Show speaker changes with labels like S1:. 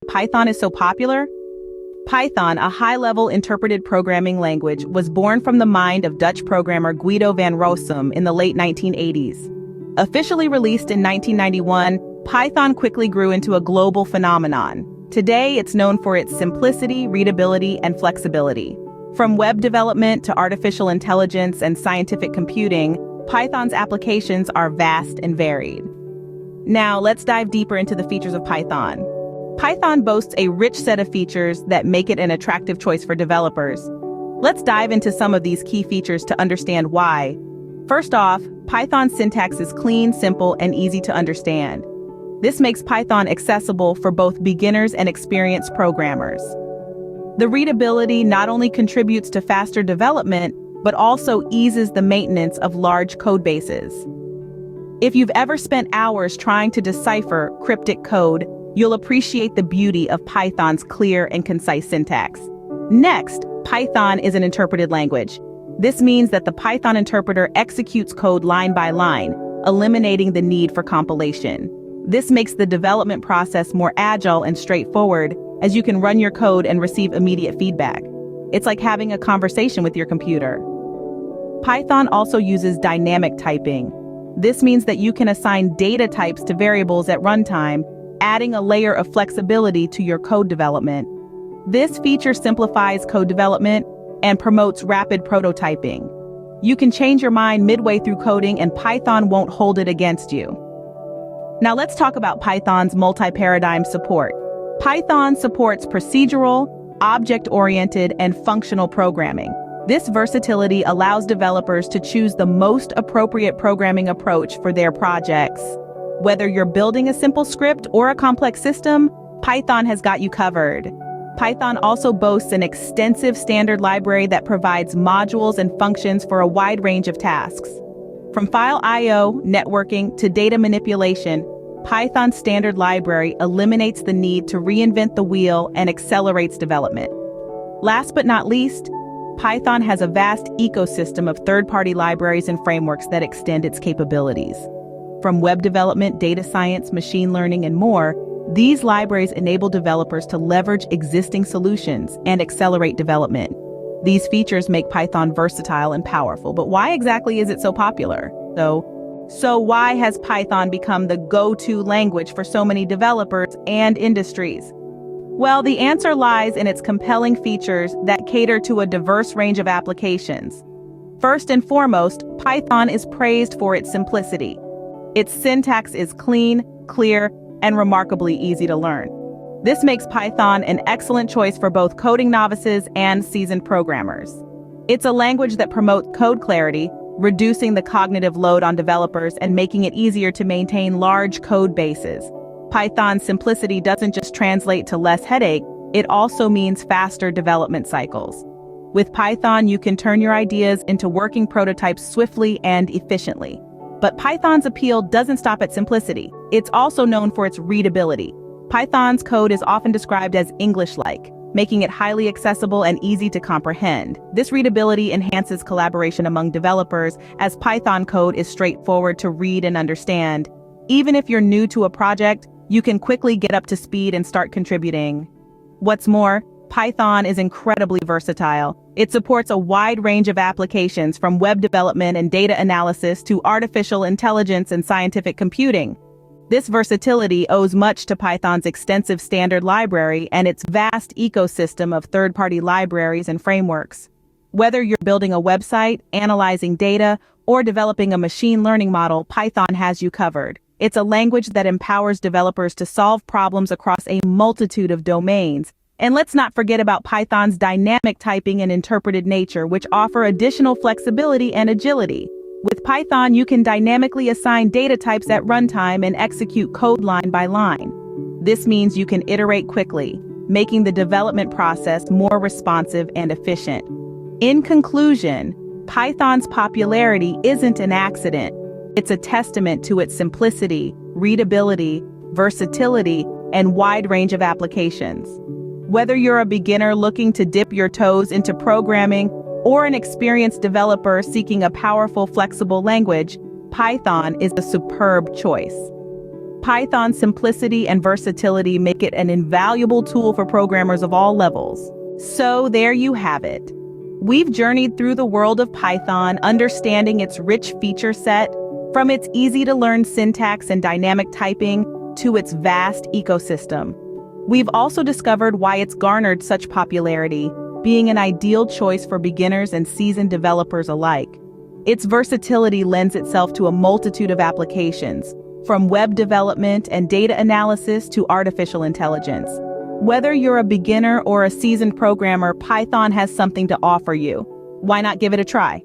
S1: Python is so popular? Python, a high-level interpreted programming language, was born from the mind of Dutch programmer Guido van Rossum in the late 1980s. Officially released in 1991, Python quickly grew into a global phenomenon. Today, it's known for its simplicity, readability, and flexibility. From web development to artificial intelligence and scientific computing, Python's applications are vast and varied. Now, let's dive deeper into the features of Python. Python boasts a rich set of features that make it an attractive choice for developers. Let's dive into some of these key features to understand why. First off, Python's syntax is clean, simple, and easy to understand. This makes Python accessible for both beginners and experienced programmers. The readability not only contributes to faster development, but also eases the maintenance of large code bases. If you've ever spent hours trying to decipher cryptic code, you'll appreciate the beauty of Python's clear and concise syntax. Next, Python is an interpreted language. This means that the Python interpreter executes code line by line, eliminating the need for compilation. This makes the development process more agile and straightforward, as you can run your code and receive immediate feedback. It's like having a conversation with your computer. Python also uses dynamic typing. This means that you can assign data types to variables at runtime, adding a layer of flexibility to your code development. This feature simplifies code development and promotes rapid prototyping. You can change your mind midway through coding and Python won't hold it against you. Now let's talk about Python's multi-paradigm support. Python supports procedural, object-oriented, and functional programming. This versatility allows developers to choose the most appropriate programming approach for their projects. Whether you're building a simple script or a complex system, Python has got you covered. Python also boasts an extensive standard library that provides modules and functions for a wide range of tasks. From file I/O, networking, to data manipulation, Python's standard library eliminates the need to reinvent the wheel and accelerates development. Last but not least, Python has a vast ecosystem of third-party libraries and frameworks that extend its capabilities. From web development, data science, machine learning, and more, these libraries enable developers to leverage existing solutions and accelerate development. These features make Python versatile and powerful, but why exactly is it so popular? So why has Python become the go-to language for so many developers and industries? Well, the answer lies in its compelling features that cater to a diverse range of applications. First and foremost, Python is praised for its simplicity. Its syntax is clean, clear, and remarkably easy to learn. This makes Python an excellent choice for both coding novices and seasoned programmers. It's a language that promotes code clarity, reducing the cognitive load on developers and making it easier to maintain large code bases. Python's simplicity doesn't just translate to less headache, it also means faster development cycles. With Python, you can turn your ideas into working prototypes swiftly and efficiently. But Python's appeal doesn't stop at simplicity. It's also known for its readability. Python's code is often described as English-like, making it highly accessible and easy to comprehend. This readability enhances collaboration among developers, as Python code is straightforward to read and understand. Even if you're new to a project, you can quickly get up to speed and start contributing. What's more, Python is incredibly versatile. It supports a wide range of applications, from web development and data analysis to artificial intelligence and scientific computing. This versatility owes much to Python's extensive standard library and its vast ecosystem of third-party libraries and frameworks. Whether you're building a website, analyzing data, or developing a machine learning model, Python has you covered. It's a language that empowers developers to solve problems across a multitude of domains. And let's not forget about Python's dynamic typing and interpreted nature, which offer additional flexibility and agility. With Python, you can dynamically assign data types at runtime and execute code line by line. This means you can iterate quickly, making the development process more responsive and efficient. In conclusion, Python's popularity isn't an accident. It's a testament to its simplicity, readability, versatility, and wide range of applications. Whether you're a beginner looking to dip your toes into programming or an experienced developer seeking a powerful, flexible language, Python is a superb choice. Python's simplicity and versatility make it an invaluable tool for programmers of all levels. So there you have it. We've journeyed through the world of Python, understanding its rich feature set, from its easy-to-learn syntax and dynamic typing to its vast ecosystem. We've also discovered why it's garnered such popularity, being an ideal choice for beginners and seasoned developers alike. Its versatility lends itself to a multitude of applications, from web development and data analysis to artificial intelligence. Whether you're a beginner or a seasoned programmer, Python has something to offer you. Why not give it a try?